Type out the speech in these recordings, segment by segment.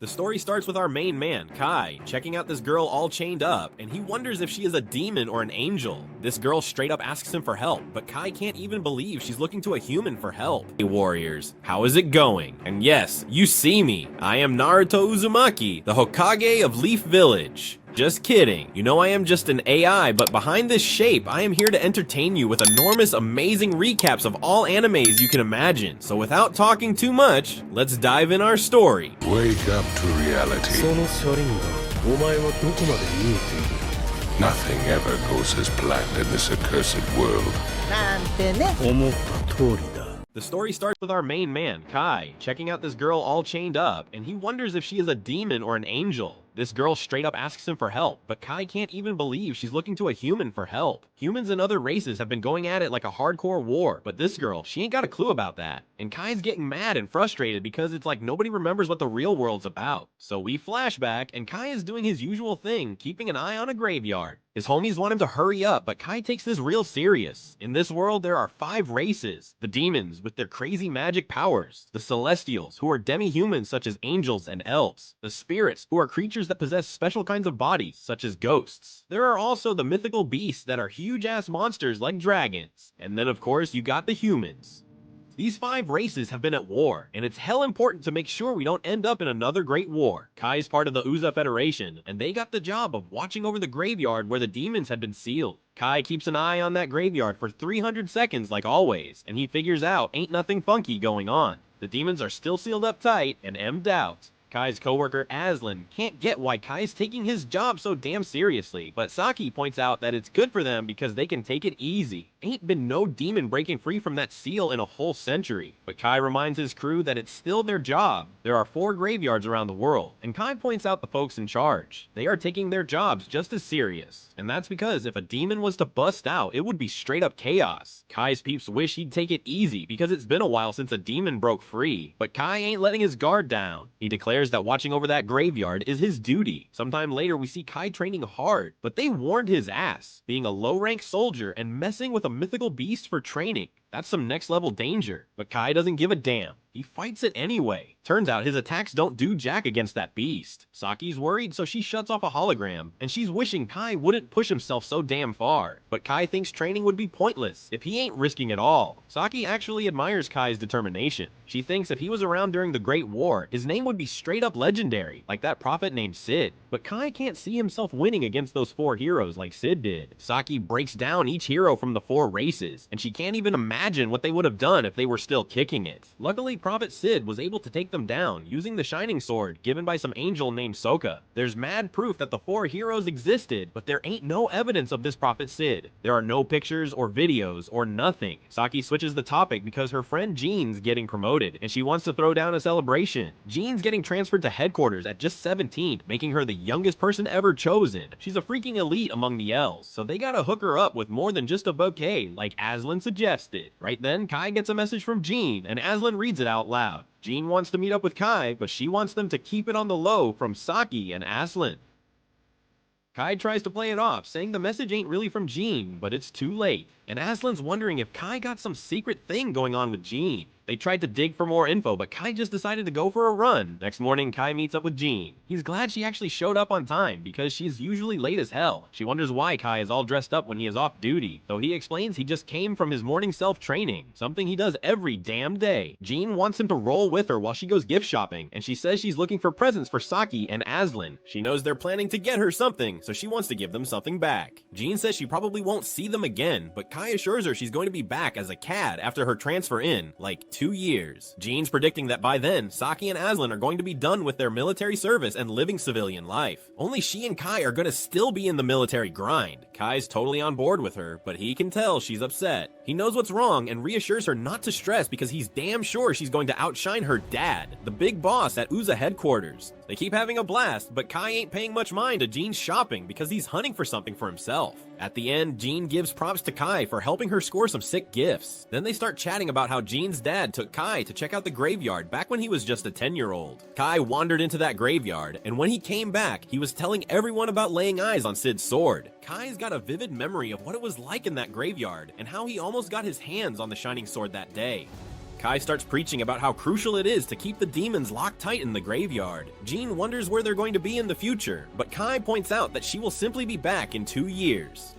The story starts with our main man, Kai, checking out this girl all chained up, and he wonders if she is a demon or an angel. This girl straight up asks him for help, but Kai can't even believe she's looking to a human for help. Hey warriors, how is it going? And yes, you see me. I am Naruto Uzumaki, the Hokage of Leaf Village. Just kidding. You know I am just an AI, but behind this shape, I am here to entertain you with enormous, amazing recaps of all animes you can imagine. So without talking too much, let's dive in our story. Wake up to reality. Nothing ever goes as planned in this accursed world. The story starts with our main man, Kai, checking out this girl all chained up, and he wonders if she is a demon or an angel. This girl straight up asks him for help, but Kai can't even believe she's looking to a human for help. Humans and other races have been going at it like a hardcore war, but this girl, she ain't got a clue about that. And Kai's getting mad and frustrated because it's like nobody remembers what the real world's about. So we flashback, and Kai is doing his usual thing, keeping an eye on a graveyard. His homies want him to hurry up, but Kai takes this real serious. In this world, there are 5 races. The demons, with their crazy magic powers. The celestials, who are demi-humans such as angels and elves. The spirits, who are creatures that possess special kinds of bodies, such as ghosts. There are also the mythical beasts that are huge-ass monsters like dragons. And then of course, you got the humans. These 5 races have been at war, and it's hell important to make sure we don't end up in another great war. Kai is part of the Uchiha Federation, and they got the job of watching over the graveyard where the demons had been sealed. Kai keeps an eye on that graveyard for 300 seconds like always, and he figures out ain't nothing funky going on. The demons are still sealed up tight and emmed out. Kai's coworker Aslan can't get why Kai's taking his job so damn seriously, but Saki points out that it's good for them because they can take it easy. Ain't been no demon breaking free from that seal in a whole century. But Kai reminds his crew that it's still their job. There are 4 graveyards around the world, and Kai points out the folks in charge. They are taking their jobs just as serious. And that's because if a demon was to bust out, it would be straight up chaos. Kai's peeps wish he'd take it easy because it's been a while since a demon broke free. But Kai ain't letting his guard down. He declares that watching over that graveyard is his duty. Sometime later we see Kai training hard, but they warned his ass, being a low-rank soldier and messing with a mythical beast for training. That's some next level danger, but Kai doesn't give a damn. He fights it anyway. Turns out his attacks don't do jack against that beast. Saki's worried, so she shuts off a hologram, and she's wishing Kai wouldn't push himself so damn far. But Kai thinks training would be pointless if he ain't risking it all. Saki actually admires Kai's determination. She thinks if he was around during the Great War, his name would be straight up legendary, like that prophet named Sid. But Kai can't see himself winning against those 4 heroes like Sid did. Saki breaks down each hero from the 4 races, and she can't even imagine what they would have done if they were still kicking it. Luckily, Prophet Sid was able to take them down using the shining sword given by some angel named Sokka. There's mad proof that the 4 heroes existed, but there ain't no evidence of this Prophet Sid. There are no pictures or videos or nothing. Saki switches the topic because her friend Jean's getting promoted, and she wants to throw down a celebration. Jean's getting transferred to headquarters at just 17, making her the youngest person ever chosen. She's a freaking elite among the elves, so they gotta hook her up with more than just a bouquet, like Aslan suggested. Right then, Kai gets a message from Jean, and Aslan reads it out loud. Jean wants to meet up with Kai, but she wants them to keep it on the low from Saki and Aslan. Kai tries to play it off, saying the message ain't really from Jean, but it's too late. And Aslan's wondering if Kai got some secret thing going on with Jean. They tried to dig for more info, but Kai just decided to go for a run. Next morning, Kai meets up with Jean. He's glad she actually showed up on time, because she's usually late as hell. She wonders why Kai is all dressed up when he is off duty, though he explains he just came from his morning self-training, something he does every damn day. Jean wants him to roll with her while she goes gift shopping, and she says she's looking for presents for Saki and Aslan. She knows they're planning to get her something, so she wants to give them something back. Jean says she probably won't see them again, but Kai assures her she's going to be back as a CAD after her transfer in, like 2 years. Jean's predicting that by then, Saki and Aslan are going to be done with their military service and living civilian life. Only she and Kai are gonna still be in the military grind. Kai's totally on board with her, but he can tell she's upset. He knows what's wrong and reassures her not to stress because he's damn sure she's going to outshine her dad, the big boss at Uchiha headquarters. They keep having a blast, but Kai ain't paying much mind to Jean's shopping because he's hunting for something for himself. At the end, Jean gives props to Kai for helping her score some sick gifts. Then they start chatting about how Jean's dad took Kai to check out the graveyard back when he was just a 10-year-old. Kai wandered into that graveyard, and when he came back, he was telling everyone about laying eyes on Sid's sword. Kai's got a vivid memory of what it was like in that graveyard, and how he almost got his hands on the shining sword that day. Kai starts preaching about how crucial it is to keep the demons locked tight in the graveyard. Jean wonders where they're going to be in the future, but Kai points out that she will simply be back in 2 years.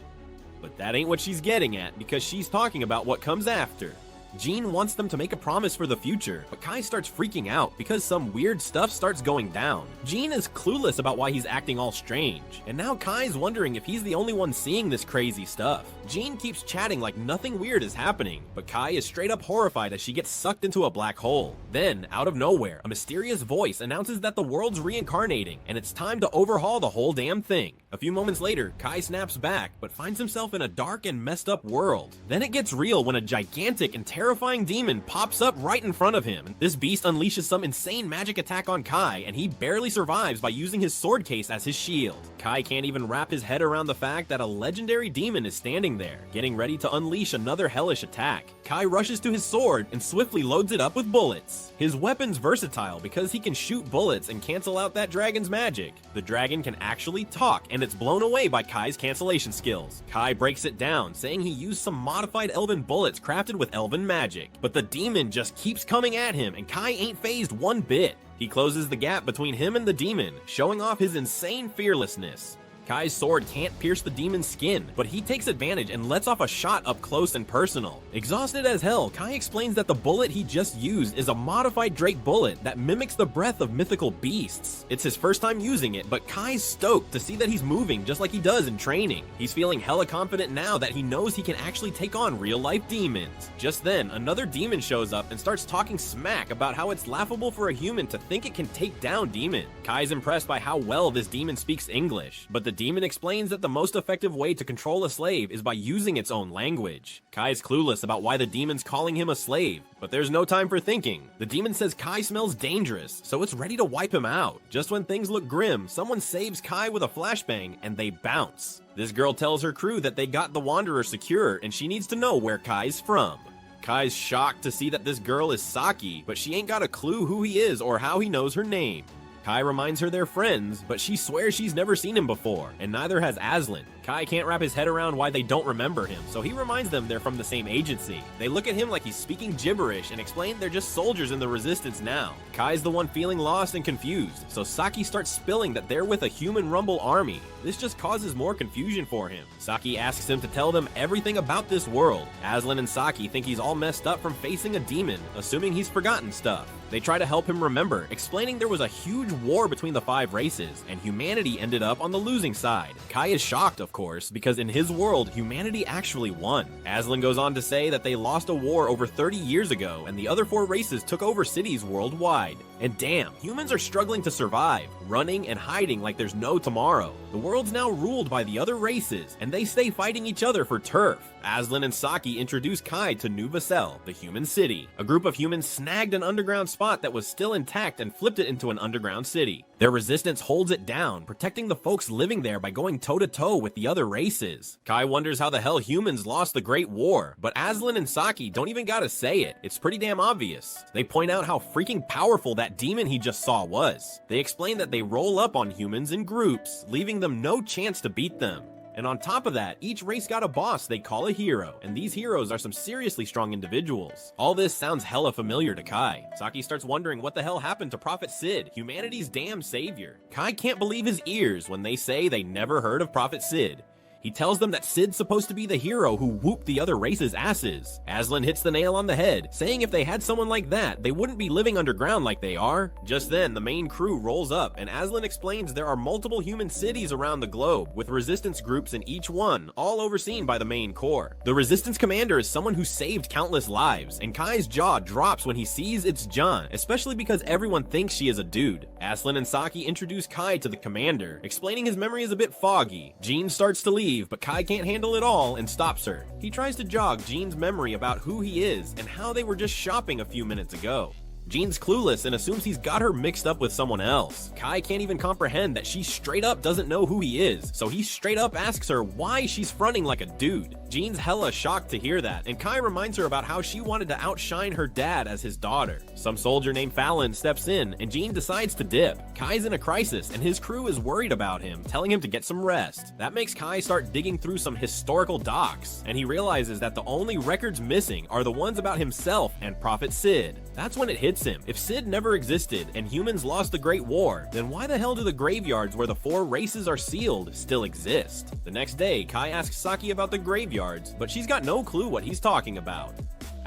But that ain't what she's getting at, because she's talking about what comes after. Jean wants them to make a promise for the future, but Kai starts freaking out because some weird stuff starts going down. Jean is clueless about why he's acting all strange, and now Kai's wondering if he's the only one seeing this crazy stuff. Jean keeps chatting like nothing weird is happening, but Kai is straight up horrified as she gets sucked into a black hole. Then, out of nowhere, a mysterious voice announces that the world's reincarnating, and it's time to overhaul the whole damn thing. A few moments later, Kai snaps back, but finds himself in a dark and messed up world. Then it gets real when a gigantic and terrifying demon pops up right in front of him. This beast unleashes some insane magic attack on Kai, and he barely survives by using his sword case as his shield. Kai can't even wrap his head around the fact that a legendary demon is standing there, getting ready to unleash another hellish attack. Kai rushes to his sword and swiftly loads it up with bullets. His weapon's versatile because he can shoot bullets and cancel out that dragon's magic. The dragon can actually talk, and it's blown away by Kai's cancellation skills. Kai breaks it down, saying he used some modified elven bullets crafted with elven magic. But the demon just keeps coming at him, and Kai ain't phased one bit. He closes the gap between him and the demon, showing off his insane fearlessness. Kai's sword can't pierce the demon's skin, but he takes advantage and lets off a shot up close and personal. Exhausted as hell, Kai explains that the bullet he just used is a modified Drake bullet that mimics the breath of mythical beasts. It's his first time using it, but Kai's stoked to see that he's moving just like he does in training. He's feeling hella confident now that he knows he can actually take on real-life demons. Just then, another demon shows up and starts talking smack about how it's laughable for a human to think it can take down demons. Kai's impressed by how well this demon speaks English, but the demon explains that the most effective way to control a slave is by using its own language. Kai's clueless about why the demon's calling him a slave, but there's no time for thinking. The demon says Kai smells dangerous, so it's ready to wipe him out. Just when things look grim, someone saves Kai with a flashbang and they bounce. This girl tells her crew that they got the Wanderer secure and she needs to know where Kai's from. Kai's shocked to see that this girl is Saki, but she ain't got a clue who he is or how he knows her name. Kai reminds her they're friends, but she swears she's never seen him before, and neither has Aslan. Kai can't wrap his head around why they don't remember him, so he reminds them they're from the same agency. They look at him like he's speaking gibberish and explain they're just soldiers in the resistance now. Kai's the one feeling lost and confused, so Saki starts spilling that they're with a human rumble army. This just causes more confusion for him. Saki asks him to tell them everything about this world. Aslan and Saki think he's all messed up from facing a demon, assuming he's forgotten stuff. They try to help him remember, explaining there was a huge war between the 5 races, and humanity ended up on the losing side. Kai is shocked, of course, because in his world, humanity actually won. Aslan goes on to say that they lost a war over 30 years ago, and the other 4 races took over cities worldwide. And damn, humans are struggling to survive, running and hiding like there's no tomorrow. The world's now ruled by the other races, and they stay fighting each other for turf. Aslan and Saki introduce Kai to New Vassel, the human city. A group of humans snagged an underground spot that was still intact and flipped it into an underground city. Their resistance holds it down, protecting the folks living there by going toe-to-toe with the other races. Kai wonders how the hell humans lost the Great War, but Aslan and Saki don't even gotta say it. It's pretty damn obvious. They point out how freaking powerful that demon he just saw was. They explain that they roll up on humans in groups, leaving them no chance to beat them. And on top of that, each race got a boss they call a hero, and these heroes are some seriously strong individuals. All this sounds hella familiar to Kai. Saki starts wondering what the hell happened to Prophet Sid, humanity's damn savior. Kai can't believe his ears when they say they never heard of Prophet Sid. He tells them that Sid's supposed to be the hero who whooped the other race's asses. Aslan hits the nail on the head, saying if they had someone like that, they wouldn't be living underground like they are. Just then, the main crew rolls up, and Aslan explains there are multiple human cities around the globe, with resistance groups in each one, all overseen by the main core. The resistance commander is someone who saved countless lives, and Kai's jaw drops when he sees it's John, especially because everyone thinks she is a dude. Aslan and Saki introduce Kai to the commander, explaining his memory is a bit foggy. Jean starts to leave, but Kai can't handle it all and stops her. He tries to jog Jean's memory about who he is and how they were just shopping a few minutes ago. Jean's clueless and assumes he's got her mixed up with someone else. Kai can't even comprehend that she straight up doesn't know who he is, so he straight up asks her why she's fronting like a dude. Jean's hella shocked to hear that, and Kai reminds her about how she wanted to outshine her dad as his daughter. Some soldier named Fallon steps in, and Jean decides to dip. Kai's in a crisis, and his crew is worried about him, telling him to get some rest. That makes Kai start digging through some historical docs, and he realizes that the only records missing are the ones about himself and Prophet Sid. That's when it hits him. If Sid never existed and humans lost the Great War, then why the hell do the graveyards where the 4 races are sealed still exist? The next day, Kai asks Saki about the graveyards, but she's got no clue what he's talking about.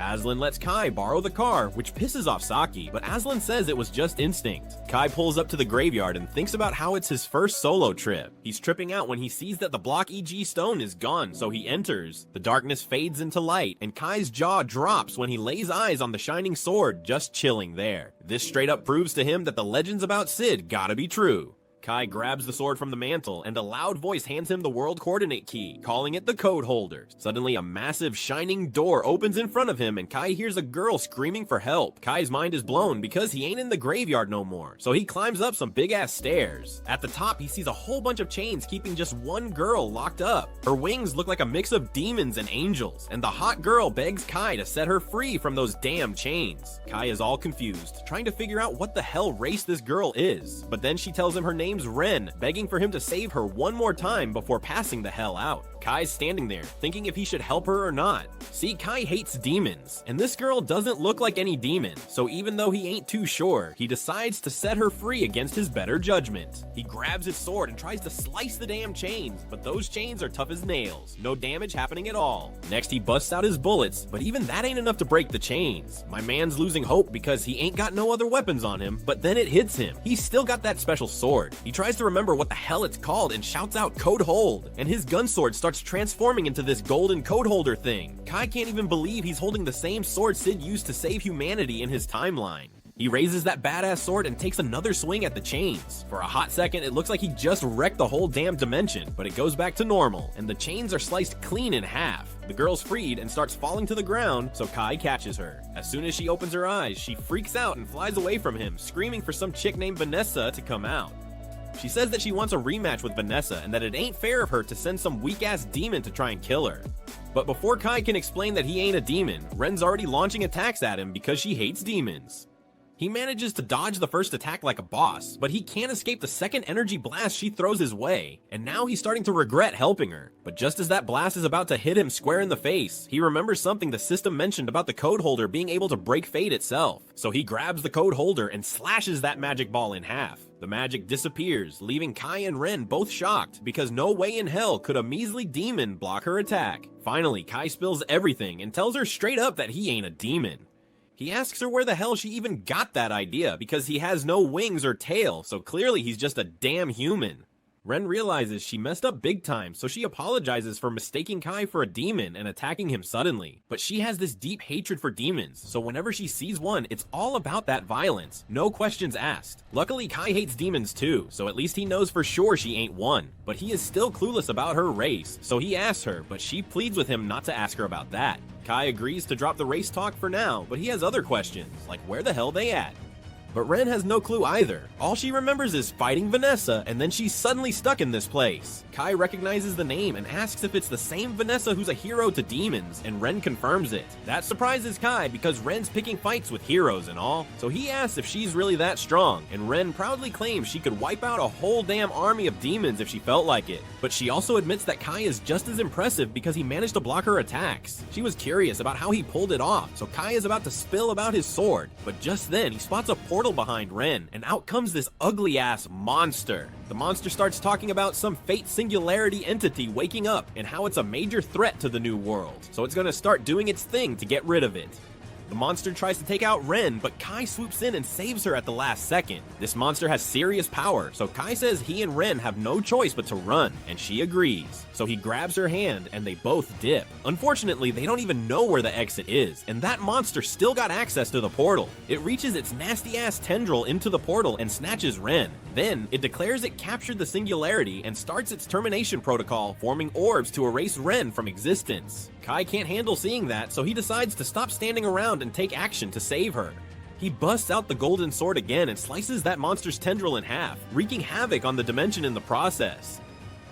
Aslan lets Kai borrow the car, which pisses off Saki, but Aslan says it was just instinct. Kai pulls up to the graveyard and thinks about how it's his first solo trip. He's tripping out when he sees that the block EG stone is gone, so he enters. The darkness fades into light, and Kai's jaw drops when he lays eyes on the shining sword just chilling there. This straight up proves to him that the legends about Sid gotta be true. Kai grabs the sword from the mantle, and a loud voice hands him the world coordinate key, calling it the code holder. Suddenly, a massive shining door opens in front of him, and Kai hears a girl screaming for help. Kai's mind is blown because he ain't in the graveyard no more, so he climbs up some big-ass stairs. At the top, he sees a whole bunch of chains keeping just one girl locked up. Her wings look like a mix of demons and angels, and the hot girl begs Kai to set her free from those damn chains. Kai is all confused, trying to figure out what the hell race this girl is, but then she tells him her name's Ren, begging for him to save her one more time before passing the hell out. Kai's standing there, thinking if he should help her or not. See, Kai hates demons, and this girl doesn't look like any demon, so even though he ain't too sure, he decides to set her free against his better judgment. He grabs his sword and tries to slice the damn chains, but those chains are tough as nails, no damage happening at all. Next, he busts out his bullets, but even that ain't enough to break the chains. My man's losing hope because he ain't got no other weapons on him, but then it hits him. He's still got that special sword. He tries to remember what the hell it's called and shouts out code hold, and his gun sword starts transforming into this golden code holder thing. Kai can't even believe he's holding the same sword Sid used to save humanity in his timeline. He raises that badass sword and takes another swing at the chains. For a hot second, it looks like he just wrecked the whole damn dimension, but it goes back to normal, and the chains are sliced clean in half. The girl's freed and starts falling to the ground, so Kai catches her. As soon as she opens her eyes, she freaks out and flies away from him, screaming for some chick named Vanessa to come out. She says that she wants a rematch with Vanessa and that it ain't fair of her to send some weak-ass demon to try and kill her. But before Kai can explain that he ain't a demon, Ren's already launching attacks at him because she hates demons. He manages to dodge the first attack like a boss, but he can't escape the second energy blast she throws his way, and now he's starting to regret helping her. But just as that blast is about to hit him square in the face, he remembers something the system mentioned about the code holder being able to break fate itself. So he grabs the code holder and slashes that magic ball in half. The magic disappears, leaving Kai and Ren both shocked, because no way in hell could a measly demon block her attack. Finally, Kai spills everything and tells her straight up that he ain't a demon. He asks her where the hell she even got that idea, because he has no wings or tail, so clearly he's just a damn human. Ren realizes she messed up big time, so she apologizes for mistaking Kai for a demon and attacking him suddenly. But she has this deep hatred for demons, so whenever she sees one, it's all about that violence. No questions asked. Luckily, Kai hates demons too, so at least he knows for sure she ain't one. But he is still clueless about her race, so he asks her, but she pleads with him not to ask her about that. Kai agrees to drop the race talk for now, but he has other questions, like where the hell they at? But Ren has no clue either. All she remembers is fighting Vanessa, and then she's suddenly stuck in this place. Kai recognizes the name and asks if it's the same Vanessa who's a hero to demons, and Ren confirms it. That surprises Kai because Ren's picking fights with heroes and all, so he asks if she's really that strong, and Ren proudly claims she could wipe out a whole damn army of demons if she felt like it. But she also admits that Kai is just as impressive because he managed to block her attacks. She was curious about how he pulled it off, so Kai is about to spill about his sword, but just then he spots a portal behind Ren, and out comes this ugly-ass monster. The monster starts talking about some fate singularity entity waking up and how it's a major threat to the new world, so it's gonna start doing its thing to get rid of it. The monster tries to take out Ren, but Kai swoops in and saves her at the last second. This monster has serious power, so Kai says he and Ren have no choice but to run, and she agrees. So he grabs her hand, and they both dip. Unfortunately, they don't even know where the exit is, and that monster still got access to the portal. It reaches its nasty-ass tendril into the portal and snatches Ren. Then, it declares it captured the singularity and starts its termination protocol, forming orbs to erase Ren from existence. Kai can't handle seeing that, so he decides to stop standing around and take action to save her. He busts out the golden sword again and slices that monster's tendril in half, wreaking havoc on the dimension in the process.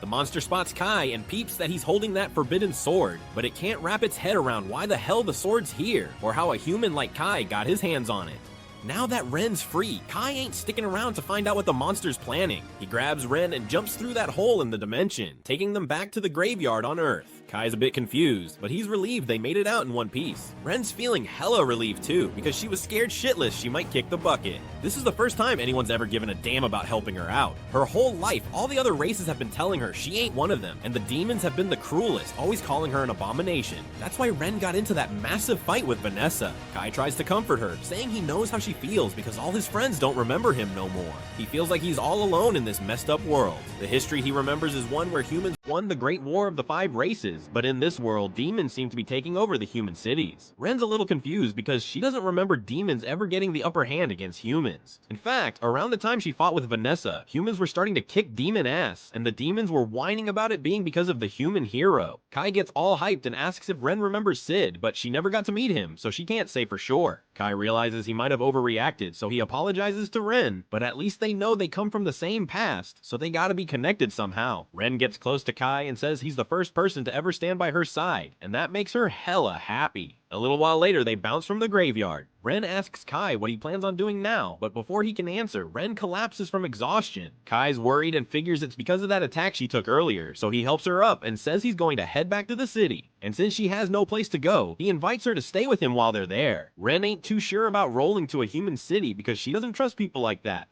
The monster spots Kai and peeps that he's holding that forbidden sword, but it can't wrap its head around why the hell the sword's here, or how a human like Kai got his hands on it. Now that Ren's free, Kai ain't sticking around to find out what the monster's planning. He grabs Ren and jumps through that hole in the dimension, taking them back to the graveyard on Earth. Kai's a bit confused, but he's relieved they made it out in one piece. Ren's feeling hella relieved too, because she was scared shitless she might kick the bucket. This is the first time anyone's ever given a damn about helping her out. Her whole life, all the other races have been telling her she ain't one of them, and the demons have been the cruelest, always calling her an abomination. That's why Ren got into that massive fight with Vanessa. Kai tries to comfort her, saying he knows how she feels because all his friends don't remember him no more. He feels like he's all alone in this messed up world. The history he remembers is one where humans won the Great War of the 5 races, but in this world, demons seem to be taking over the human cities. Ren's a little confused because she doesn't remember demons ever getting the upper hand against humans. In fact, around the time she fought with Vanessa, humans were starting to kick demon ass, and the demons were whining about it being because of the human hero. Kai gets all hyped and asks if Ren remembers Sid, but she never got to meet him, so she can't say for sure. Kai realizes he might have overreacted, so he apologizes to Ren, but at least they know they come from the same past, so they gotta be connected somehow. Ren gets close to Kai and says he's the first person to ever stand by her side, and that makes her hella happy. A little while later, they bounce from the graveyard. Ren asks Kai what he plans on doing now, but before he can answer, Ren collapses from exhaustion. Kai's worried and figures it's because of that attack she took earlier, so he helps her up and says he's going to head back to the city. And since she has no place to go, he invites her to stay with him while they're there. Ren ain't too sure about rolling to a human city because she doesn't trust people like that.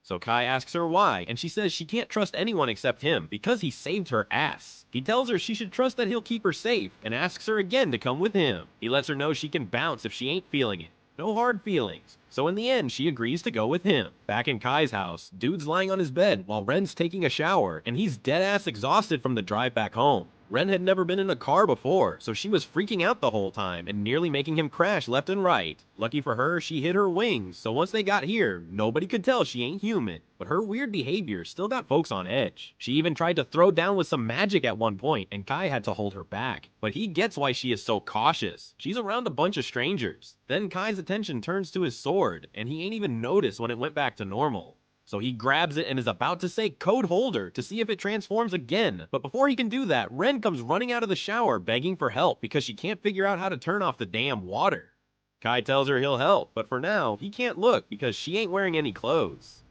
So Kai asks her why, and she says she can't trust anyone except him because he saved her ass. He tells her she should trust that he'll keep her safe, and asks her again to come with him. He lets her know she can bounce if she ain't feeling it. No hard feelings. So in the end, she agrees to go with him. Back in Kai's house, Dude's lying on his bed while Ren's taking a shower, and he's dead-ass exhausted from the drive back home. Ren had never been in a car before, so she was freaking out the whole time and nearly making him crash left and right. Lucky for her, she hid her wings, so once they got here, nobody could tell she ain't human. But her weird behavior still got folks on edge. She even tried to throw down with some magic at one point, and Kai had to hold her back. But he gets why she is so cautious. She's around a bunch of strangers. Then Kai's attention turns to his sword, and he ain't even noticed when it went back to normal. So he grabs it and is about to say code holder to see if it transforms again. But before he can do that, Ren comes running out of the shower begging for help because she can't figure out how to turn off the damn water. Kai tells her he'll help, but for now, he can't look because she ain't wearing any clothes.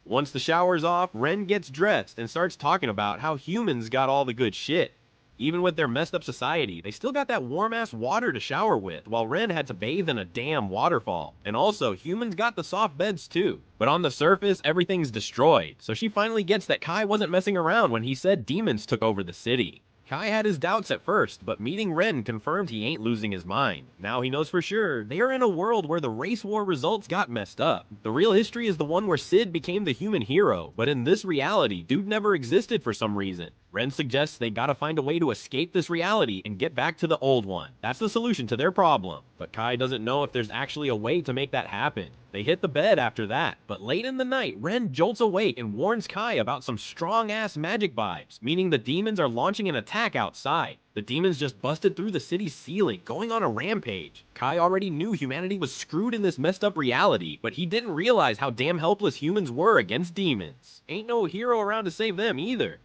Once the shower's off, Ren gets dressed and starts talking about how humans got all the good shit. Even with their messed up society, they still got that warm-ass water to shower with, while Ren had to bathe in a damn waterfall. And also, humans got the soft beds too. But on the surface, everything's destroyed, so she finally gets that Kai wasn't messing around when he said demons took over the city. Kai had his doubts at first, but meeting Ren confirmed he ain't losing his mind. Now he knows for sure, they are in a world where the race war results got messed up. The real history is the one where Sid became the human hero, but in this reality, Dude never existed for some reason. Ren suggests they gotta find a way to escape this reality and get back to the old one. That's the solution to their problem. But Kai doesn't know if there's actually a way to make that happen. They hit the bed after that, but late in the night, Ren jolts awake and warns Kai about some strong-ass magic vibes, meaning the demons are launching an attack outside. The demons just busted through the city's ceiling, going on a rampage. Kai already knew humanity was screwed in this messed up reality, but he didn't realize how damn helpless humans were against demons. Ain't no hero around to save them either.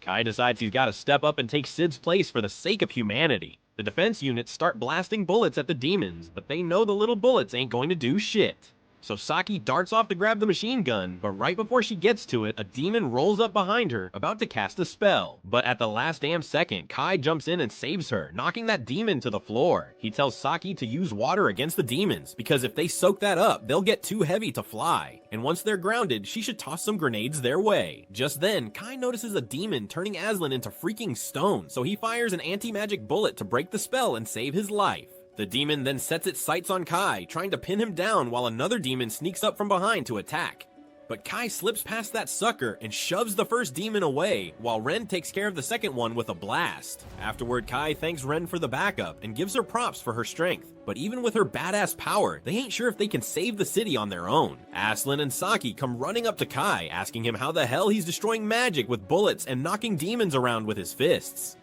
Kai decides he's gotta step up and take Sid's place for the sake of humanity. The defense units start blasting bullets at the demons, but they know the little bullets ain't going to do shit. So Saki darts off to grab the machine gun, but right before she gets to it, a demon rolls up behind her, about to cast a spell. But at the last damn second, Kai jumps in and saves her, knocking that demon to the floor. He tells Saki to use water against the demons, because if they soak that up, they'll get too heavy to fly. And once they're grounded, she should toss some grenades their way. Just then, Kai notices a demon turning Aslan into freaking stone, so he fires an anti-magic bullet to break the spell and save his life. The demon then sets its sights on Kai, trying to pin him down while another demon sneaks up from behind to attack. But Kai slips past that sucker and shoves the first demon away, while Ren takes care of the second one with a blast. Afterward, Kai thanks Ren for the backup and gives her props for her strength. But even with her badass power, they ain't sure if they can save the city on their own. Aslan and Saki come running up to Kai, asking him how the hell he's destroying magic with bullets and knocking demons around with his fists.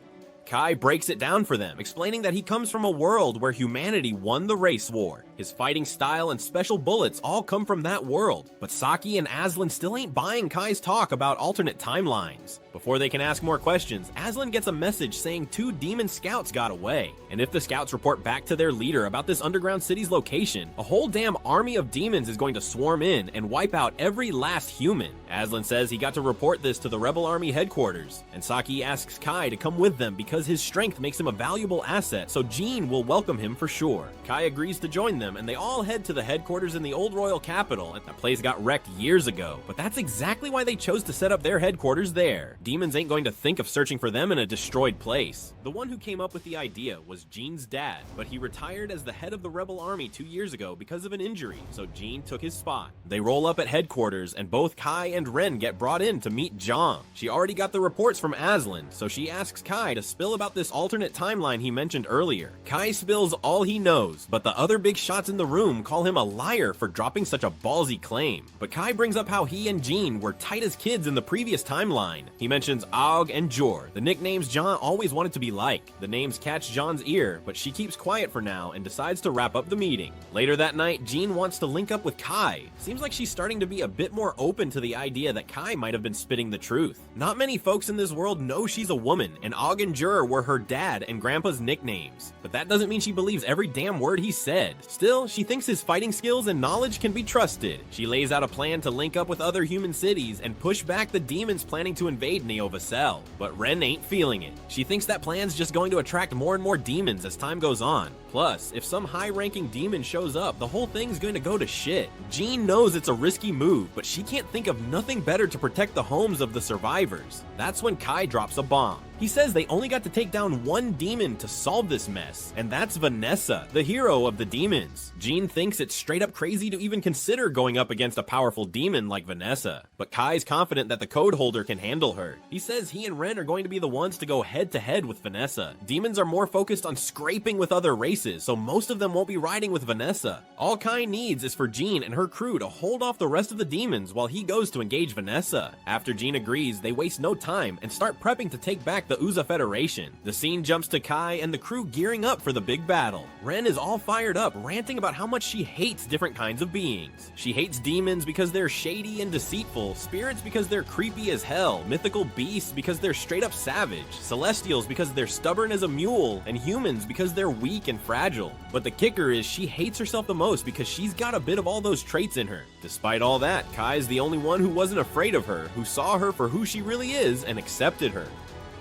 Kai breaks it down for them, explaining that he comes from a world where humanity won the race war. His fighting style and special bullets all come from that world. But Saki and Aslan still ain't buying Kai's talk about alternate timelines. Before they can ask more questions, Aslan gets a message saying 2 demon scouts got away. And if the scouts report back to their leader about this underground city's location, a whole damn army of demons is going to swarm in and wipe out every last human. Aslan says he got to report this to the rebel army headquarters, and Saki asks Kai to come with them because his strength makes him a valuable asset, so Jean will welcome him for sure. Kai agrees to join them, and they all head to the headquarters in the old royal capital. That place got wrecked years ago, but that's exactly why they chose to set up their headquarters there. Demons ain't going to think of searching for them in a destroyed place. The one who came up with the idea was Jean's dad, but he retired as the head of the rebel army 2 years ago because of an injury, so Jean took his spot. They roll up at headquarters, and both Kai and Ren get brought in to meet Zhang. She already got the reports from Aslan, so she asks Kai to spill about this alternate timeline he mentioned earlier. Kai spills all he knows, but the other big shots in the room call him a liar for dropping such a ballsy claim. But Kai brings up how he and Jean were tight as kids in the previous timeline. He mentions Aug and Jor, the nicknames Zhang always wanted to be like. The names catch Zhang's ear, but she keeps quiet for now and decides to wrap up the meeting. Later that night, Jean wants to link up with Kai. Seems like she's starting to be a bit more open to the idea that Kai might have been spitting the truth. Not many folks in this world know she's a woman, and Aug and Jor were her dad and grandpa's nicknames. But that doesn't mean she believes every damn word he said. Still, she thinks his fighting skills and knowledge can be trusted. She lays out a plan to link up with other human cities and push back the demons planning to invade Neo-Vasel. But Ren ain't feeling it. She thinks that plan's just going to attract more and more demons as time goes on. Plus, if some high-ranking demon shows up, the whole thing's going to go to shit. Jean knows it's a risky move, but she can't think of nothing better to protect the homes of the survivors. That's when Kai drops a bomb. He says they only got to take down one demon to solve this mess, and that's Vanessa, the hero of the demons. Jean thinks it's straight up crazy to even consider going up against a powerful demon like Vanessa, but Kai's confident that the code holder can handle her. He says he and Ren are going to be the ones to go head to head with Vanessa. Demons are more focused on scraping with other races, so most of them won't be riding with Vanessa. All Kai needs is for Jean and her crew to hold off the rest of the demons while he goes to engage Vanessa. After Jean agrees, they waste no time and start prepping to take back the Uchiha Federation. The scene jumps to Kai and the crew gearing up for the big battle. Ren is all fired up, ranting about how much she hates different kinds of beings. She hates demons because they're shady and deceitful, spirits because they're creepy as hell, mythical beasts because they're straight up savage, celestials because they're stubborn as a mule, and humans because they're weak and fragile. But the kicker is she hates herself the most because she's got a bit of all those traits in her. Despite all that, Kai is the only one who wasn't afraid of her, who saw her for who she really is and accepted her.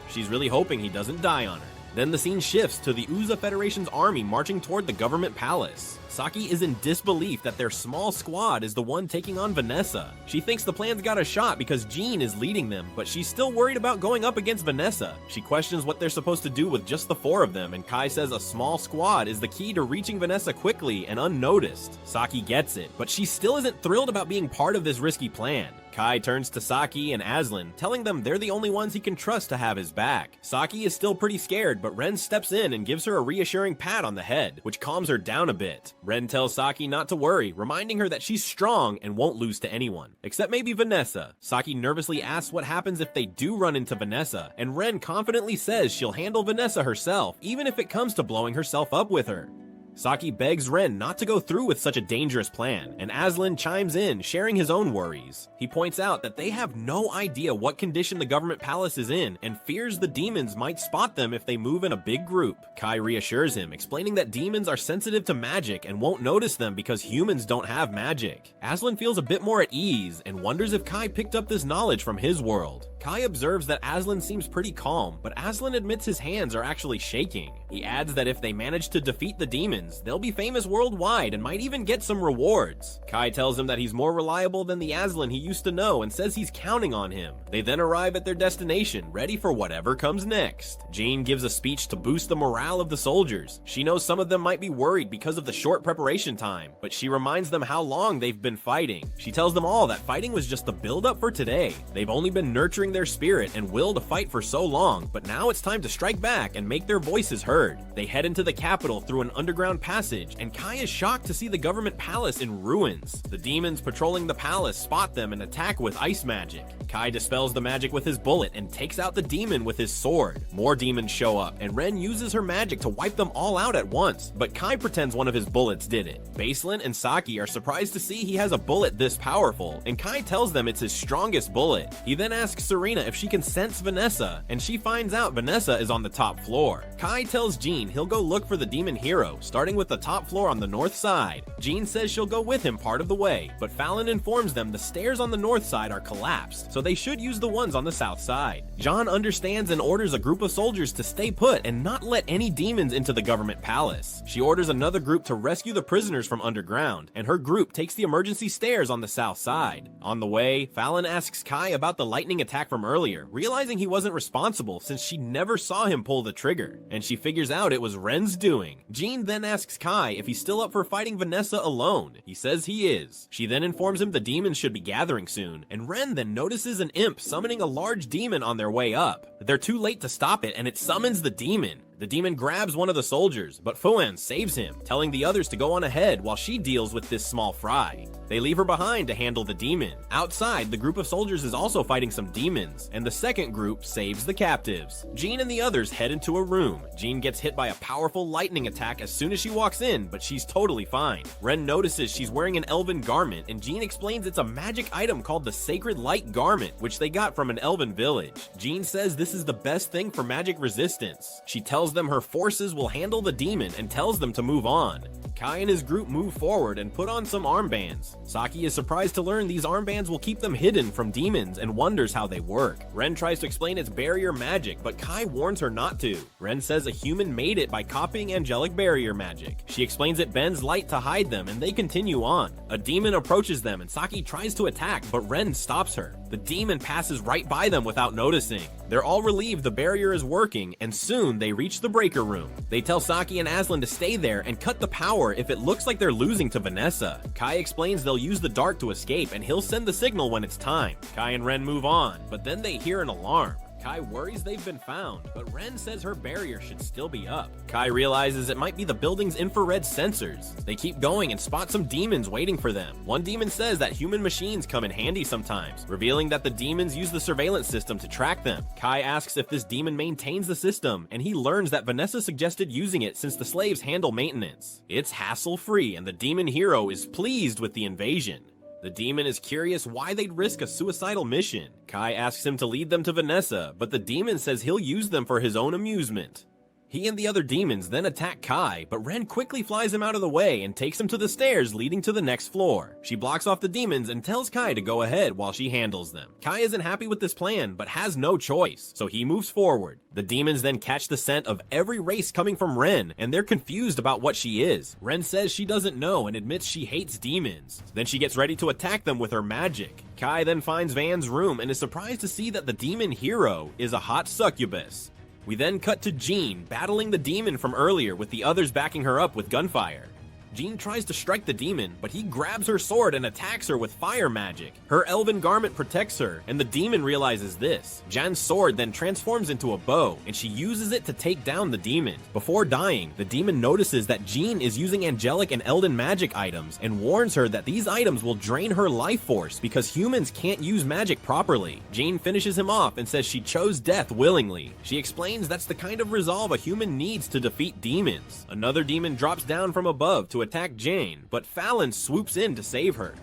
She's really hoping he doesn't die on her. Then the scene shifts to the Uchiha Federation's army marching toward the government palace. Saki is in disbelief that their small squad is the one taking on Vanessa. She thinks the plan's got a shot because Jean is leading them, but she's still worried about going up against Vanessa. She questions what they're supposed to do with just the 4 of them, and Kai says a small squad is the key to reaching Vanessa quickly and unnoticed. Saki gets it, but she still isn't thrilled about being part of this risky plan. Kai turns to Saki and Aslan, telling them they're the only ones he can trust to have his back. Saki is still pretty scared, but Ren steps in and gives her a reassuring pat on the head, which calms her down a bit. Ren tells Saki not to worry, reminding her that she's strong and won't lose to anyone, except maybe Vanessa. Saki nervously asks what happens if they do run into Vanessa, and Ren confidently says she'll handle Vanessa herself, even if it comes to blowing herself up with her. Saki begs Ren not to go through with such a dangerous plan, and Aslan chimes in, sharing his own worries. He points out that they have no idea what condition the government palace is in, and fears the demons might spot them if they move in a big group. Kai reassures him, explaining that demons are sensitive to magic and won't notice them because humans don't have magic. Aslan feels a bit more at ease, and wonders if Kai picked up this knowledge from his world. Kai observes that Aslan seems pretty calm, but Aslan admits his hands are actually shaking. He adds that if they manage to defeat the demons, they'll be famous worldwide and might even get some rewards. Kai tells him that he's more reliable than the Aslan he used to know and says he's counting on him. They then arrive at their destination, ready for whatever comes next. Jean gives a speech to boost the morale of the soldiers. She knows some of them might be worried because of the short preparation time, but she reminds them how long they've been fighting. She tells them all that fighting was just the build-up for today. They've only been nurturing remembering their spirit and will to fight for so long, but now it's time to strike back and make their voices heard. They head into the capital through an underground passage, and Kai is shocked to see the government palace in ruins. The demons patrolling the palace spot them and attack with ice magic. Kai dispels the magic with his bullet and takes out the demon with his sword. More demons show up, and Ren uses her magic to wipe them all out at once, but Kai pretends one of his bullets did it. Baselin and Saki are surprised to see he has a bullet this powerful, and Kai tells them it's his strongest bullet. He then asks Serena if she can sense Vanessa, and she finds out Vanessa is on the top floor. Kai tells Jean he'll go look for the demon hero, starting with the top floor on the north side. Jean says she'll go with him part of the way, but Fallon informs them the stairs on the north side are collapsed, so they should use the ones on the south side. John understands and orders a group of soldiers to stay put and not let any demons into the government palace. She orders another group to rescue the prisoners from underground, and her group takes the emergency stairs on the south side. On the way, Fallon asks Kai about the lightning attack from earlier, realizing he wasn't responsible since she never saw him pull the trigger, and she figures out it was Ren's doing. Jean then asks Kai if he's still up for fighting Vanessa alone. He says he is. She then informs him the demons should be gathering soon, and Ren then notices an imp summoning a large demon on their way up. They're too late to stop it, and it summons the demon. The demon grabs one of the soldiers, but Fuan saves him, telling the others to go on ahead while she deals with this small fry. They leave her behind to handle the demon. Outside, the group of soldiers is also fighting some demons, and the second group saves the captives. Jean and the others head into a room. Jean gets hit by a powerful lightning attack as soon as she walks in, but she's totally fine. Ren notices she's wearing an elven garment, and Jean explains it's a magic item called the Sacred Light Garment, which they got from an elven village. Jean says this is the best thing for magic resistance. She tells them her forces will handle the demon and tells them to move on. Kai and his group move forward and put on some armbands. Saki is surprised to learn these armbands will keep them hidden from demons and wonders how they work. Ren tries to explain it's barrier magic, but Kai warns her not to. Ren says a human made it by copying angelic barrier magic. She explains it bends light to hide them, and they continue on. A demon approaches them and Saki tries to attack, but Ren stops her. The demon passes right by them without noticing. They're all relieved the barrier is working, and soon they reach the breaker room. They tell Saki and Aslan to stay there and cut the power if it looks like they're losing to Vanessa. Kai explains they'll use the dark to escape, and he'll send the signal when it's time. Kai and Ren move on, but then they hear an alarm. Kai worries they've been found, but Ren says her barrier should still be up. Kai realizes it might be the building's infrared sensors. They keep going and spot some demons waiting for them. One demon says that human machines come in handy sometimes, revealing that the demons use the surveillance system to track them. Kai asks if this demon maintains the system, and he learns that Vanessa suggested using it since the slaves handle maintenance. It's hassle-free, and the demon hero is pleased with the invasion. The demon is curious why they'd risk a suicidal mission. Kai asks him to lead them to Vanessa, but the demon says he'll use them for his own amusement. He and the other demons then attack Kai, but Ren quickly flies him out of the way and takes him to the stairs leading to the next floor. She blocks off the demons and tells Kai to go ahead while she handles them. Kai isn't happy with this plan, but has no choice, so he moves forward. The demons then catch the scent of every race coming from Ren, and they're confused about what she is. Ren says she doesn't know and admits she hates demons. Then she gets ready to attack them with her magic. Kai then finds Van's room and is surprised to see that the demon hero is a hot succubus. We then cut to Jean battling the demon from earlier with the others backing her up with gunfire. Jean tries to strike the demon, but he grabs her sword and attacks her with fire magic. Her elven garment protects her, and the demon realizes this. Jan's sword then transforms into a bow, and she uses it to take down the demon. Before dying, the demon notices that Jean is using angelic and elden magic items, and warns her that these items will drain her life force because humans can't use magic properly. Jean finishes him off and says she chose death willingly. She explains that's the kind of resolve a human needs to defeat demons. Another demon drops down from above to attack Jane, but Fallon swoops in to save her.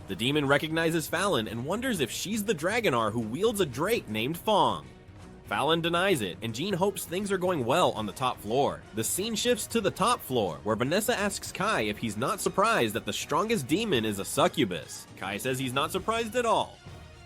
The demon recognizes Fallon and wonders if she's the Dragonar who wields a drake named Fong. Fallon denies it, and Jean hopes things are going well on the top floor. The scene shifts to the top floor, where Vanessa asks Kai if he's not surprised that the strongest demon is a succubus. Kai says he's not surprised at all.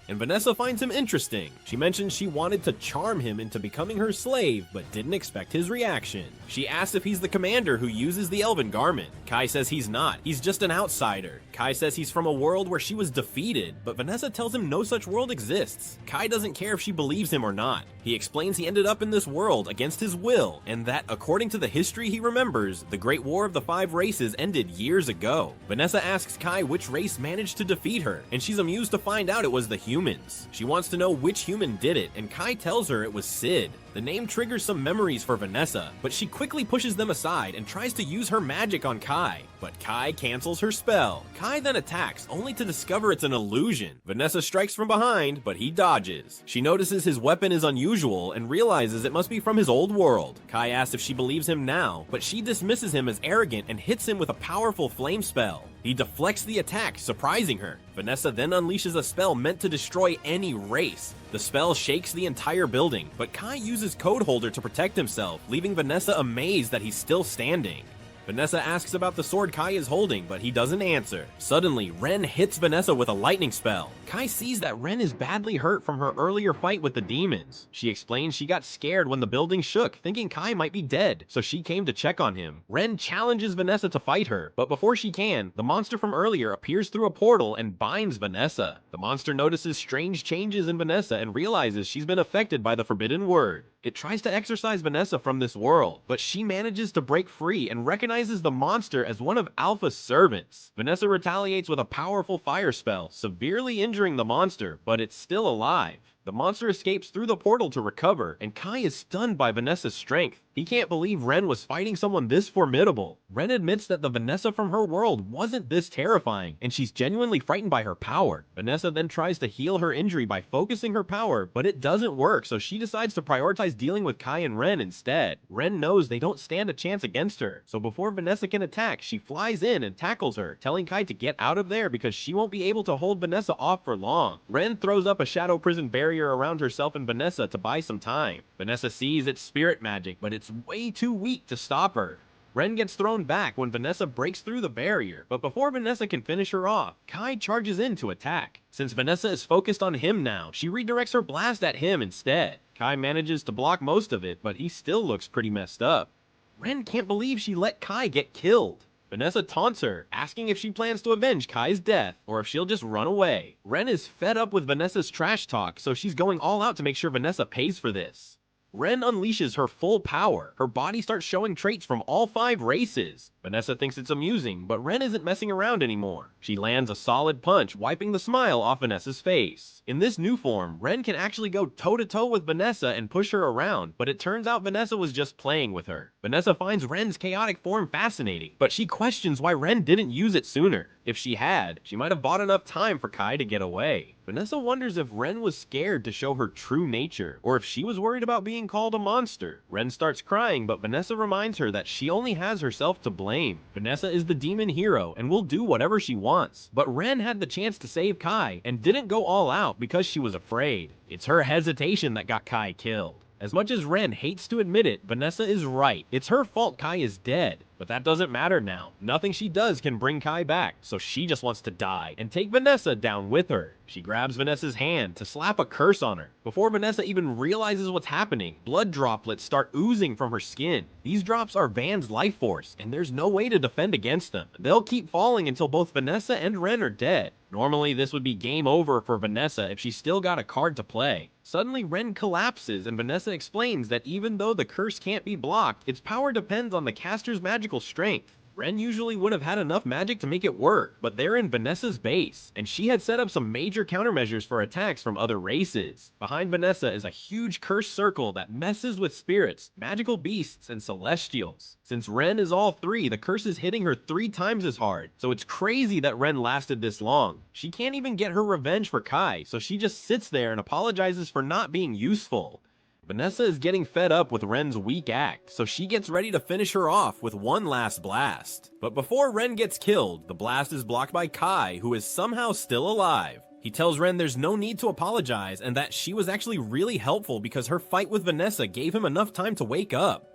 And Vanessa finds him interesting. She mentions she wanted to charm him into becoming her slave, but didn't expect his reaction. She asks if he's the commander who uses the elven garment. Kai says he's not, he's just an outsider. Kai says he's from a world where she was defeated, but Vanessa tells him no such world exists. Kai doesn't care if she believes him or not. He explains he ended up in this world against his will, and that according to the history he remembers, the Great War of the Five Races ended years ago. Vanessa asks Kai which race managed to defeat her, and she's amused to find out it was the humans. humans. She wants to know which human did it, and Kai tells her it was Sid. The name triggers some memories for Vanessa, but she quickly pushes them aside and tries to use her magic on Kai. But Kai cancels her spell. Kai then attacks, only to discover it's an illusion. Vanessa strikes from behind, but he dodges. She notices his weapon is unusual and realizes it must be from his old world. Kai asks if she believes him now, but she dismisses him as arrogant and hits him with a powerful flame spell. He deflects the attack, surprising her. Vanessa then unleashes a spell meant to destroy any race. The spell shakes the entire building, but Kai uses Code Holder to protect himself, leaving Vanessa amazed that he's still standing. Vanessa asks about the sword Kai is holding, but he doesn't answer. Suddenly, Ren hits Vanessa with a lightning spell. Kai sees that Ren is badly hurt from her earlier fight with the demons. She explains she got scared when the building shook, thinking Kai might be dead, so she came to check on him. Ren challenges Vanessa to fight her, but before she can, the monster from earlier appears through a portal and binds Vanessa. The monster notices strange changes in Vanessa and realizes she's been affected by the forbidden word. It tries to exorcise Vanessa from this world, but she manages to break free and recognizes the monster as one of Alpha's servants. Vanessa retaliates with a powerful fire spell, severely injuring the monster, but it's still alive. The monster escapes through the portal to recover, and Kai is stunned by Vanessa's strength. He can't believe Ren was fighting someone this formidable. Ren admits that the Vanessa from her world wasn't this terrifying, and she's genuinely frightened by her power. Vanessa then tries to heal her injury by focusing her power, but it doesn't work, so she decides to prioritize dealing with Kai and Ren instead. Ren knows they don't stand a chance against her, so before Vanessa can attack, she flies in and tackles her, telling Kai to get out of there because she won't be able to hold Vanessa off for long. Ren throws up a shadow prison barrier around herself and Vanessa to buy some time. Vanessa sees it's spirit magic, but it's way too weak to stop her. Ren gets thrown back when Vanessa breaks through the barrier, but before Vanessa can finish her off, Kai charges in to attack. Since Vanessa is focused on him now, she redirects her blast at him instead. Kai manages to block most of it, but he still looks pretty messed up. Ren can't believe she let Kai get killed. Vanessa taunts her, asking if she plans to avenge Kai's death, or if she'll just run away. Ren is fed up with Vanessa's trash talk, so she's going all out to make sure Vanessa pays for this. Ren unleashes her full power. Her body starts showing traits from all 5 races. Vanessa thinks it's amusing, but Ren isn't messing around anymore. She lands a solid punch, wiping the smile off Vanessa's face. In this new form, Ren can actually go toe-to-toe with Vanessa and push her around, but it turns out Vanessa was just playing with her. Vanessa finds Ren's chaotic form fascinating, but she questions why Ren didn't use it sooner. If she had, she might have bought enough time for Kai to get away. Vanessa wonders if Ren was scared to show her true nature, or if she was worried about being called a monster. Ren starts crying, but Vanessa reminds her that she only has herself to blame. Vanessa is the demon hero and will do whatever she wants, but Ren had the chance to save Kai and didn't go all out because she was afraid. It's her hesitation that got Kai killed. As much as Ren hates to admit it, Vanessa is right. It's her fault Kai is dead. But that doesn't matter now. Nothing she does can bring Kai back, so she just wants to die and take Vanessa down with her. She grabs Vanessa's hand to slap a curse on her. Before Vanessa even realizes what's happening, blood droplets start oozing from her skin. These drops are Van's life force, and there's no way to defend against them. They'll keep falling until both Vanessa and Ren are dead. Normally, this would be game over for Vanessa if she still got a card to play. Suddenly, Ren collapses, and Vanessa explains that even though the curse can't be blocked, its power depends on the caster's magical strength. Ren usually would have had enough magic to make it work, but they're in Vanessa's base, and she had set up some major countermeasures for attacks from other races. Behind Vanessa is a huge cursed circle that messes with spirits, magical beasts, and celestials. Since Ren is all 3, the curse is hitting her 3 times as hard, so it's crazy that Ren lasted this long. She can't even get her revenge for Kai, so she just sits there and apologizes for not being useful. Vanessa is getting fed up with Ren's weak act, so she gets ready to finish her off with one last blast. But before Ren gets killed, the blast is blocked by Kai, who is somehow still alive. He tells Ren there's no need to apologize and that she was actually really helpful because her fight with Vanessa gave him enough time to wake up.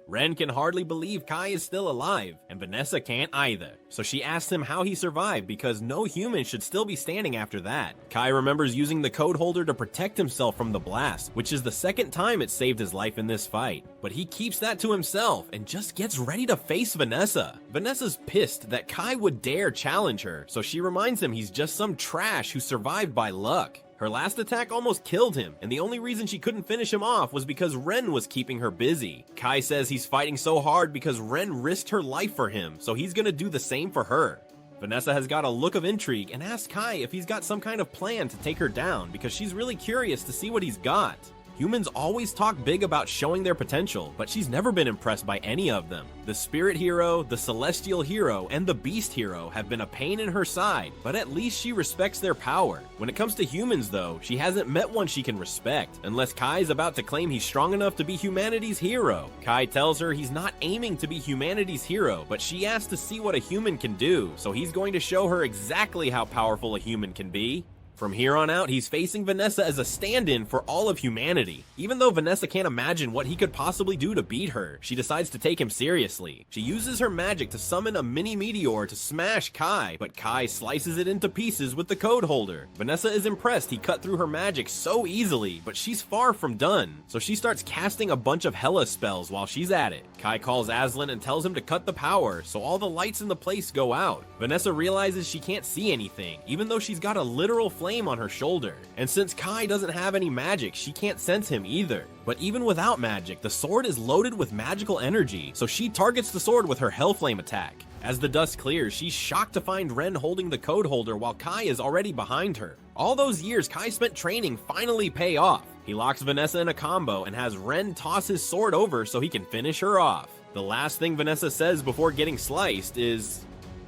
Ren can hardly believe Kai is still alive, and Vanessa can't either. So she asks him how he survived because no human should still be standing after that. Kai remembers using the code holder to protect himself from the blast, which is the 2nd time it saved his life in this fight. But he keeps that to himself and just gets ready to face Vanessa. Vanessa's pissed that Kai would dare challenge her, so she reminds him he's just some trash who survived by luck. Her last attack almost killed him, and the only reason she couldn't finish him off was because Ren was keeping her busy. Kai says he's fighting so hard because Ren risked her life for him, so he's gonna do the same for her. Vanessa has got a look of intrigue and asks Kai if he's got some kind of plan to take her down because she's really curious to see what he's got. Humans always talk big about showing their potential, but she's never been impressed by any of them. The spirit hero, the celestial hero, and the beast hero have been a pain in her side, but at least she respects their power. When it comes to humans though, she hasn't met one she can respect, unless Kai's about to claim he's strong enough to be humanity's hero. Kai tells her he's not aiming to be humanity's hero, but she asks to see what a human can do, so he's going to show her exactly how powerful a human can be. From here on out, he's facing Vanessa as a stand-in for all of humanity. Even though Vanessa can't imagine what he could possibly do to beat her, she decides to take him seriously. She uses her magic to summon a mini meteor to smash Kai, but Kai slices it into pieces with the code holder. Vanessa is impressed he cut through her magic so easily, but she's far from done, so she starts casting a bunch of Hela spells while she's at it. Kai calls Aslan and tells him to cut the power, so all the lights in the place go out. Vanessa realizes she can't see anything, even though she's got a literal flame on her shoulder. And since Kai doesn't have any magic, she can't sense him either. But even without magic, the sword is loaded with magical energy, so she targets the sword with her Hellflame attack. As the dust clears, she's shocked to find Ren holding the code holder while Kai is already behind her. All those years Kai spent training finally pay off. He locks Vanessa in a combo and has Ren toss his sword over so he can finish her off. The last thing Vanessa says before getting sliced is,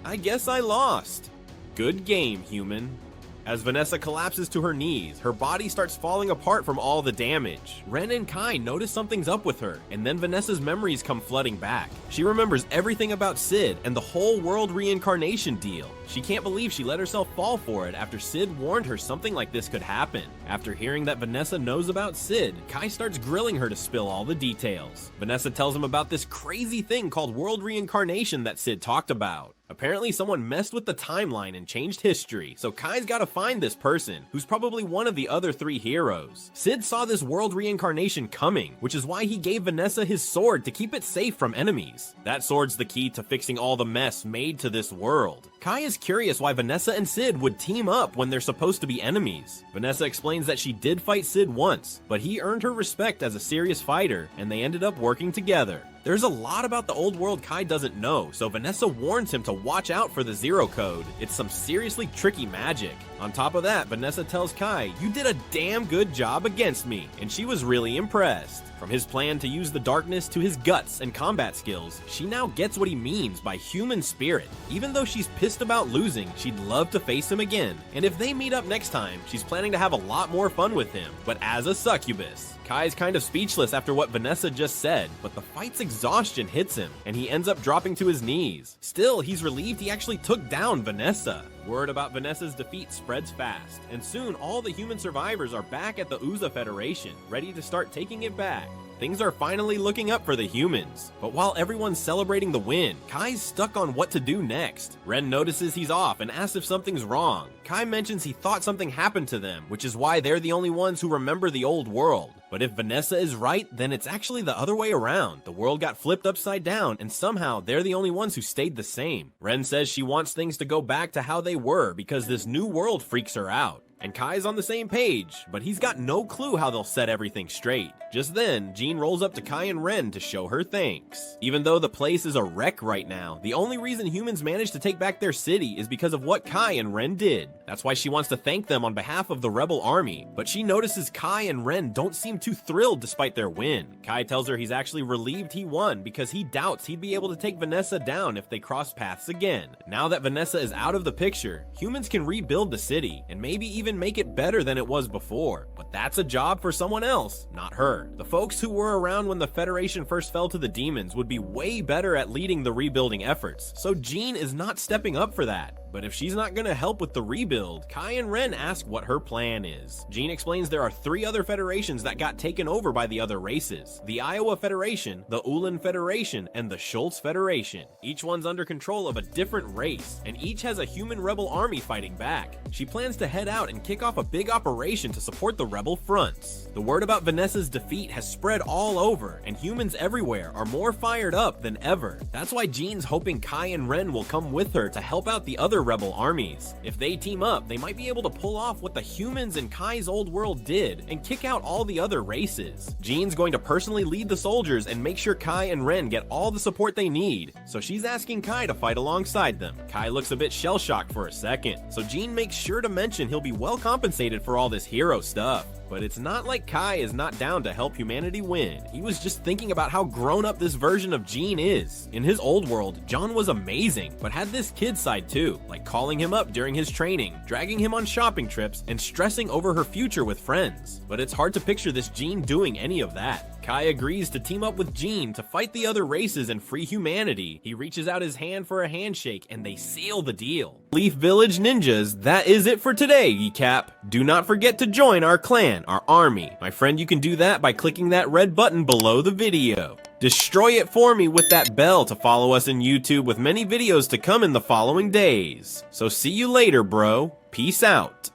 "I guess I lost." Good game, human. As Vanessa collapses to her knees, her body starts falling apart from all the damage. Ren and Kai notice something's up with her, and then Vanessa's memories come flooding back. She remembers everything about Sid and the whole world reincarnation deal. She can't believe she let herself fall for it after Sid warned her something like this could happen. After hearing that Vanessa knows about Sid, Kai starts grilling her to spill all the details. Vanessa tells him about this crazy thing called world reincarnation that Sid talked about. Apparently someone messed with the timeline and changed history, so Kai's gotta find this person, who's probably one of the other three heroes. Sid saw this world reincarnation coming, which is why he gave Vanessa his sword to keep it safe from enemies. That sword's the key to fixing all the mess made to this world. Kai is curious why Vanessa and Sid would team up when they're supposed to be enemies. Vanessa explains that she did fight Sid once, but he earned her respect as a serious fighter, and they ended up working together. There's a lot about the old world Kai doesn't know, so Vanessa warns him to watch out for the Zero Code. It's some seriously tricky magic. On top of that, Vanessa tells Kai, "You did a damn good job against me," and she was really impressed. From his plan to use the darkness to his guts and combat skills, she now gets what he means by human spirit. Even though she's pissed about losing, she'd love to face him again. And if they meet up next time, she's planning to have a lot more fun with him, but as a succubus. Kai's kind of speechless after what Vanessa just said, but the fight's exhaustion hits him, and he ends up dropping to his knees. Still, he's relieved he actually took down Vanessa. Word about Vanessa's defeat spreads fast, and soon all the human survivors are back at the Uchiha Federation, ready to start taking it back. Things are finally looking up for the humans. But while everyone's celebrating the win, Kai's stuck on what to do next. Ren notices he's off and asks if something's wrong. Kai mentions he thought something happened to them, which is why they're the only ones who remember the old world. But if Vanessa is right, then it's actually the other way around. The world got flipped upside down, and somehow they're the only ones who stayed the same. Ren says she wants things to go back to how they were because this new world freaks her out. And Kai's on the same page, but he's got no clue how they'll set everything straight. Just then, Jean rolls up to Kai and Ren to show her thanks. Even though the place is a wreck right now, the only reason humans managed to take back their city is because of what Kai and Ren did. That's why she wants to thank them on behalf of the rebel army, but she notices Kai and Ren don't seem too thrilled despite their win. Kai tells her he's actually relieved he won because he doubts he'd be able to take Vanessa down if they cross paths again. Now that Vanessa is out of the picture, humans can rebuild the city, and maybe even make it better than it was before. But that's a job for someone else, not her. The folks who were around when the Federation first fell to the demons would be way better at leading the rebuilding efforts, so Jean is not stepping up for that. But if she's not gonna help with the rebuild, Kai and Ren ask what her plan is. Jean explains there are 3 other federations that got taken over by the other races. The Iowa Federation, the Ulan Federation, and the Schultz Federation. Each one's under control of a different race, and each has a human rebel army fighting back. She plans to head out and kick off a big operation to support the rebel fronts. The word about Vanessa's defeat has spread all over, and humans everywhere are more fired up than ever. That's why Jean's hoping Kai and Ren will come with her to help out the other other rebel armies. If they team up, they might be able to pull off what the humans in Kai's old world did and kick out all the other races. Jean's going to personally lead the soldiers and make sure Kai and Ren get all the support they need, so she's asking Kai to fight alongside them. Kai looks a bit shell-shocked for a second, so Jean makes sure to mention he'll be well compensated for all this hero stuff. But it's not like Kai is not down to help humanity win. He was just thinking about how grown up this version of Jean is. In his old world, John was amazing, but had this kid side too, like calling him up during his training, dragging him on shopping trips, and stressing over her future with friends. But it's hard to picture this Jean doing any of that. Kai agrees to team up with Jean to fight the other races and free humanity. He reaches out his hand for a handshake and they seal the deal. Leaf Village Ninjas, that is it for today, Ecap. Do not forget to join our clan, our army. My friend, you can do that by clicking that red button below the video. Destroy it for me with that bell to follow us in YouTube with many videos to come in the following days. So see you later, bro. Peace out.